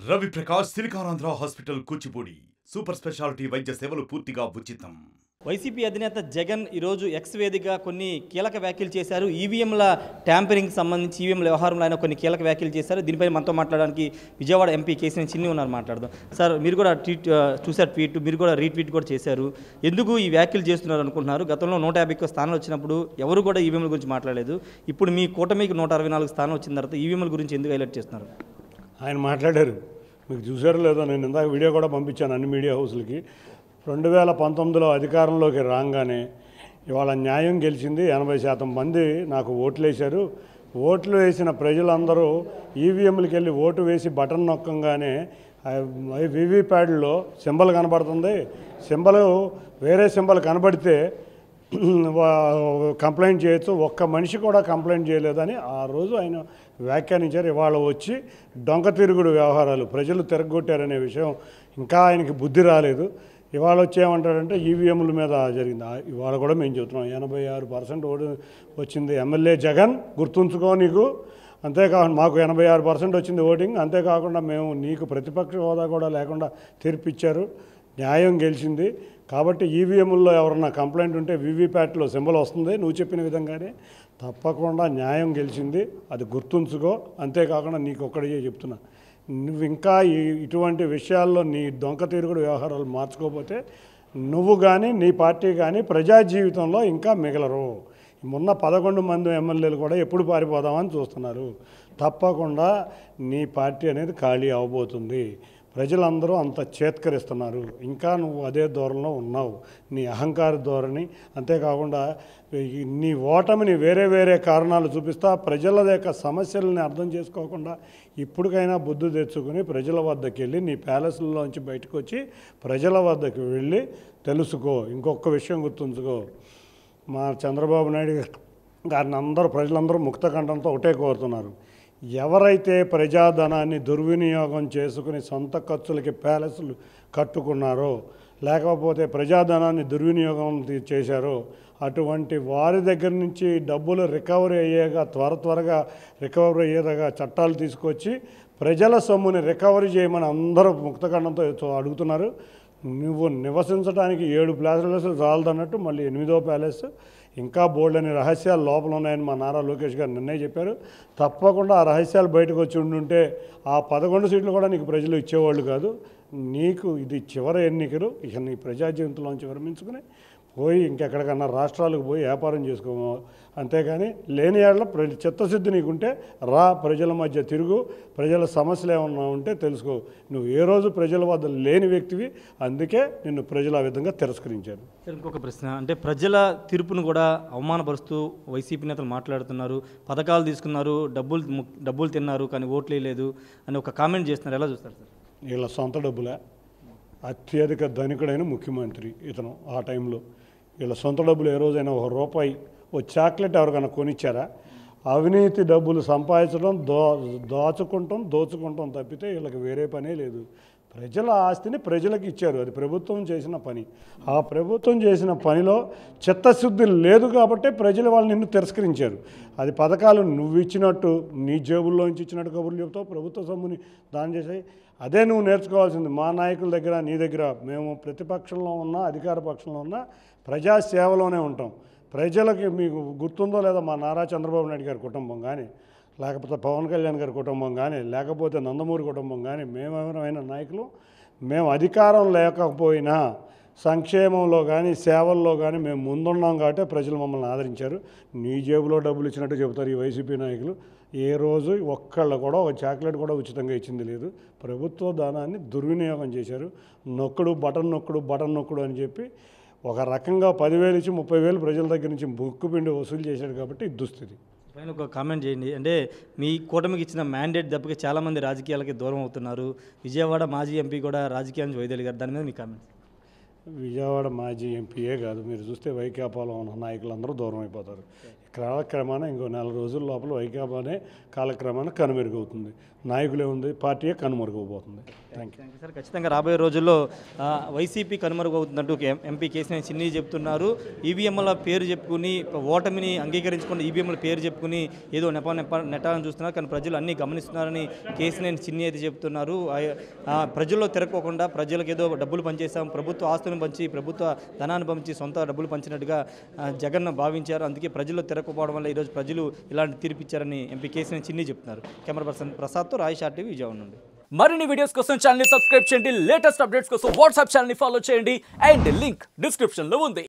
Ravi Prakash Siliconandhra hospital Kuchipudi super speciality వైద్య సేవలు పూర్తిగా ఉచితం. వైసీపీ అధినేత జగన్ ఈరోజు ఎక్స్ వేదికగా కొన్ని కీలక వ్యాఖ్యలు చేశారు. ఈవీఎంల ట్యాంపరింగ్ సంబంధించి ఈవీఎంల వ్యవహారంలో ఆయన కొన్ని కీలక వ్యాఖ్యలు చేశారు. దీనిపై మనతో మాట్లాడడానికి విజయవాడ ఎంపీ కేసీఆర్ చిన్ని ఉన్నారు. మాట్లాడదాం సార్. మీరు కూడా చూసారు ట్వీట్, మీరు కూడా రీట్వీట్ కూడా చేశారు. ఎందుకు ఈ వ్యాఖ్యలు చేస్తున్నారు అనుకుంటున్నారు? గతంలో 150 స్థానాలు వచ్చినప్పుడు ఎవరు కూడా ఈవీఎంల గురించి మాట్లాడలేదు. ఇప్పుడు మీ కూటమికి 164 స్థానాలు వచ్చిన తర్వాత ఈవీఎంల గురించి ఎందుకు హైలైట్ చేస్తున్నారు? ఆయన మాట్లాడారు, మీకు చూసారో లేదో, నేను ఇందాక వీడియో కూడా పంపించాను అన్ని మీడియా హౌస్లకి. 2019లో అధికారంలోకి రాగానే ఇవాళ న్యాయం గెలిచింది, 80% మంది నాకు ఓట్లు వేశారు. ఓట్లు వేసిన ప్రజలందరూ ఈవీఎంలకి వెళ్ళి ఓటు వేసి బటన్ నొక్కంగానే వీవీప్యాడ్లో సింబల్ కనబడుతుంది, సింబల్ వేరే సింబల్ కనబడితే కంప్లైంట్ చేయొచ్చు, ఒక్క మనిషి కూడా కంప్లైంట్ చేయలేదని ఆ రోజు ఆయన వ్యాఖ్యానించారు. ఇవాళ వచ్చి డొంక తిరుగుడు వ్యవహారాలు, ప్రజలు తిరగొట్టారనే విషయం ఇంకా ఆయనకి బుద్ధి రాలేదు. ఇవాళ వచ్చేమంటాడంటే ఈవీఎంల మీద జరిగింది. ఇవాళ కూడా మేము చెబుతున్నాం 86% ఓటు వచ్చింది ఎమ్మెల్యే జగన్, గుర్తుంచుకో నీకు. అంతేకాకుండా మాకు 86% వచ్చింది ఓటింగ్. అంతేకాకుండా మేము నీకు ప్రతిపక్ష హోదా కూడా లేకుండా తీర్పిచ్చారు, న్యాయం గెలిచింది. కాబట్టి ఈవీఎంల్లో ఎవరన్నా కంప్లైంట్ ఉంటే వీవీప్యాట్లో సింబల్ వస్తుంది, నువ్వు చెప్పిన విధంగానే. తప్పకుండా న్యాయం గెలిచింది, అది గుర్తుంచుకో. అంతేకాకుండా నీకు ఒక్కడికే చెప్తున్నా, నువ్వు ఇంకా ఇటువంటి విషయాల్లో నీ దొంక తిరుగుడు వ్యవహారాలు మార్చుకోకపోతే నువ్వు కానీ నీ పార్టీ కానీ ప్రజా జీవితంలో ఇంకా మిగలరు. మొన్న 11 మంది ఎమ్మెల్యేలు కూడా ఎప్పుడు పారిపోదామని చూస్తున్నారు. తప్పకుండా నీ పార్టీ అనేది ఖాళీ అవబోతుంది. ప్రజలందరూ అంత చేత్కరిస్తున్నారు. ఇంకా నువ్వు అదే ధోరణిలో ఉన్నావు, నీ అహంకార ధోరణి. అంతేకాకుండా నీ ఓటమిని వేరే వేరే కారణాలు చూపిస్తా ప్రజల యొక్క సమస్యలని అర్థం చేసుకోకుండా ఇప్పటికైనా బుద్ధి తెచ్చుకొని ప్రజల వద్దకు వెళ్ళి నీ ప్యాలెస్లోంచి బయటకు వచ్చి ప్రజల వద్దకు వెళ్ళి తెలుసుకో. ఇంకొక విషయం గుర్తుంచుకో, మా చంద్రబాబు నాయుడు గారిని ప్రజలందరూ ముక్తకంఠంతో ఒకటే కోరుతున్నారు, ఎవరైతే ప్రజాధనాన్ని దుర్వినియోగం చేసుకుని సొంత ఖర్చులకి ప్యాలెస్లు కట్టుకున్నారో, లేకపోతే ప్రజాధనాన్ని దుర్వినియోగం చేశారో, అటువంటి వారి దగ్గర నుంచి డబ్బులు రికవరీ అయ్యేగా త్వరగా రికవరీ అయ్యేలాగా చట్టాలు తీసుకొచ్చి ప్రజల సొమ్ముని రికవరీ చేయమని అందరూ ముక్తఖండంతో అడుగుతున్నారు. నువ్వు నివసించడానికి 7 ప్యాలెస్లు చాలదన్నట్టు మళ్ళీ 8వ ప్యాలెస్, ఇంకా బోల్డ్ అనే రహస్యాలు లోపల ఉన్నాయని మా నారా లోకేష్ గారు నిన్నే చెప్పారు. తప్పకుండా ఆ రహస్యాలు బయటకు వచ్చి ఉండుంటే ఆ 11 సీట్లు కూడా నీకు ప్రజలు ఇచ్చేవాళ్ళు కాదు. నీకు ఇది చివరి ఎన్నికలు, ఇక నీ ప్రజా జీవితంలోంచి విరమించుకుని పోయి ఇంకెక్కడికన్నా రాష్ట్రాలకు పోయి వ్యాపారం చేసుకోము. అంతేగాని లేని ఏళ్ళ చిత్తశుద్ధి నీకుంటే రా, ప్రజల మధ్య తిరుగు, ప్రజల సమస్యలు ఏమన్నా ఉంటే తెలుసుకో. నువ్వు ఏ రోజు ప్రజల వద్ద లేని వ్యక్తివి, అందుకే నిన్ను ప్రజలు ఆ విధంగా తిరస్కరించారు. ఇంకొక ప్రశ్న, అంటే ప్రజల తీర్పును కూడా అవమానపరుస్తూ వైసీపీ నేతలు మాట్లాడుతున్నారు. పథకాలు తీసుకున్నారు, డబ్బులు తిన్నారు, కానీ ఓట్లు లేదు అని ఒక కామెంట్ చేస్తున్నారు. ఎలా చూస్తారు సార్? వీళ్ళ సొంత డబ్బులే. అత్యధిక ధనికుడైన ముఖ్యమంత్రి ఇతను ఆ టైంలో. వీళ్ళ సొంత డబ్బులు ఏ రోజైనా ₹1 ఓ చాక్లెట్ ఎవరికైనా కొనిచ్చారా? అవినీతి డబ్బులు సంపాదించడం, దోచుకుంటాం తప్పితే వీళ్ళకి వేరే పనే లేదు. ప్రజల ఆస్తిని ప్రజలకు ఇచ్చారు, అది ప్రభుత్వం చేసిన పని. ఆ ప్రభుత్వం చేసిన పనిలో చిత్తశుద్ధి లేదు కాబట్టి ప్రజలు వాళ్ళు నిన్ను తిరస్కరించారు. అది పథకాలు నువ్వు ఇచ్చినట్టు నీ జేబుల్లోంచి ఇచ్చినట్టు కబుర్లు చెబుతావు, ప్రభుత్వ సొమ్ముని దానం చేసాయి. అదే నువ్వు నేర్చుకోవాల్సింది. మా నాయకుల దగ్గర, నీ దగ్గర మేము ప్రతిపక్షంలో ఉన్నా అధికార పక్షంలో ఉన్నా ప్రజాసేవలోనే ఉంటాం. ప్రజలకి మీకు గుర్తుందో లేదో, మా నారా చంద్రబాబు నాయుడు గారి కుటుంబం కానీ, లేకపోతే పవన్ కళ్యాణ్ గారి కుటుంబం కానీ, లేకపోతే నందమూరి కుటుంబం కానీ, మేమెవరైనా నాయకులు, మేము అధికారం లేకపోయినా సంక్షేమంలో కానీ సేవల్లో కానీ మేము ముందున్నాం కాబట్టి ప్రజలు మమ్మల్ని ఆదరించారు. నీ జేబులో డబ్బులు ఇచ్చినట్టు చెబుతారు ఈ వైసీపీ నాయకులు. ఏ రోజు ఒక్కళ్ళు కూడా ఒక చాక్లెట్ కూడా ఉచితంగా ఇచ్చింది లేదు. ప్రభుత్వ ధనాన్ని దుర్వినియోగం చేశారు. బటన్ నొక్కుడు అని చెప్పి ఒక రకంగా 10,000 ఇచ్చి 30,000 ప్రజల దగ్గర నుంచి ముక్కుపిండి వసూలు చేశాడు. కాబట్టి దుస్థితి. పైన ఒక కామెంట్ చేయండి. అంటే మీ కూటమికి ఇచ్చిన మ్యాండేట్ దెబ్బకి చాలామంది రాజకీయాలకి దూరం అవుతున్నారు. విజయవాడ మాజీ ఎంపీ కూడా రాజకీయాల నుంచి వైదొలిగారు. దాని మీద మీ కామెంట్? విజయవాడ మాజీ ఎంపీయే కాదు, మీరు చూస్తే వైకాపాలో ఉన్న నాయకులందరూ దూరం అయిపోతారు. కాలక్రమాన ఇంకో 4 రోజుల లోపల వైకాపానే కాలక్రమాన కనుమరుగవుతుంది. నాయకులే ఉంది, పార్టీయే కనుమరుగైపోతుంది. Thank you sir. ఖచ్చితంగా రాబోయే రోజుల్లో వైసీపీ కనుమరుగవుతున్నట్టు ఎంపీ కేసీఆర్ చిన్ని చెప్తున్నారు. ఈవీఎంల పేరు చెప్పుకుని ఓటమిని అంగీకరించుకుని ఈవీఎంల పేరు చెప్పుకుని ఏదో నెట్టాలని చూస్తున్నారు. కానీ ప్రజలు అన్నీ గమనిస్తున్నారని కేసీఆర్ చిన్ని అయితే చెప్తున్నారు. ప్రజల్లో తిరగకోకుండా ప్రజలకు ఏదో డబ్బులు పనిచేస్తాం, ప్రభుత్వ ఆస్తులను పంచి ప్రభుత్వ ధనాన్ని పంచి సొంత డబ్బులు పంచినట్టుగా జగన్ భావించారు. అందుకే ప్రజల్లో తిరగకపోవడం వల్ల ఈరోజు ప్రజలు ఇలాంటి తీర్పిచ్చారని ఎంపీ కేసీఆర్ చిన్ని చెప్తున్నారు. కెమెరా పర్సన్ ప్రసాద్తో రాయ్ షార్ట్ టీవీ విజయవాడ నుండి. మరిన్ని వీడియోస్ కోసం ఛానల్ ని సబ్స్క్రైబ్ చేయండి. లేటెస్ట్ అప్డేట్స్ కోసం వాట్సాప్ ఛానల్ ని ఫాలో చేయండి. అండ్ లింక్ డిస్క్రిప్షన్ లో ఉంది.